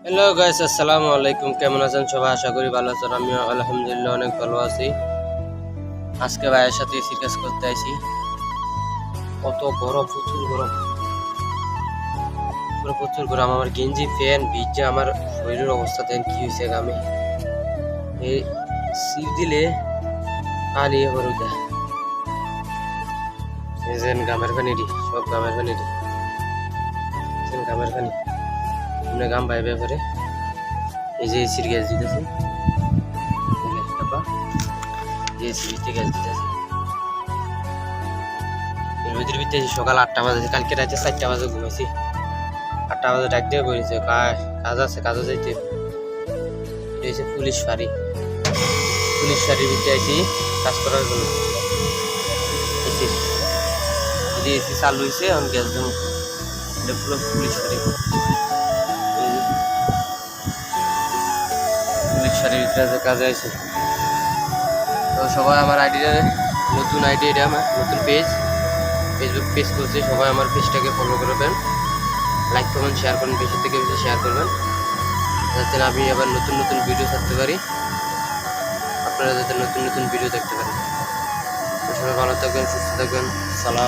Hello guys, আসসালামু আলাইকুম। কেমন আছেন সবাই? আশা করি ভালো আছেন। আমিও আলহামদুলিল্লাহ অনেক ভালো আছি। আজকে ভাইয়ের সাথে এসি কাজ করতে আইছি। কত গরম, প্রচুর গরম, প্রচুর গরম। আমার গেঞ্জি ফ্যান ভিজে আমার শরীরের অবস্থা দেন কি হয়েছে গামে। এই সিপ দিলে পানি ভরে দেয়। এই যে গামের পানি দি, সব গামের পানি দি, গামের পানি এমনি গাম ভাই ভাই করে। এই যে এসির গ্যাস দিতেছি, এসির গ্যাস দিতেছি। এর ভিতরে সকাল 8টা বাজে, কালকে রাতে 4টা বাজে ঘুমাইছি। 8টা বাজে ডাক দিয়ে বলেছে কাজ আছে, কাজও যাইতে। এটা হচ্ছে পুলিশ ফাঁড়ি, পুলিশ ফাঁড়ির ভিতরে আইছি কাজ করার জন্য। এসির যদি এসি চালু হয়েছে এখন গ্যাস দেবো। এটা পুরো পুলিশ ফাঁড়ি, পুলিশ ফাঁড়ির ভিতরে যে কাজে আছে। তো সবাই আমার আইডিটা, নতুন আইডি, এটা আমার নতুন পেজ, ফেসবুক পেজ করছে। সবাই আমার পেজটাকে ফলো করবেন, লাইক কমেন্ট শেয়ার করবেন, বেশি থেকে বেশি শেয়ার করবেন, যাতে আমি আবার নতুন নতুন ভিডিও ছাড়তে পারি, আপনারা যাতে নতুন নতুন ভিডিও দেখতে পারেন। তো সবাই ভালো থাকবেন, সুস্থ থাকবেন। সালাম।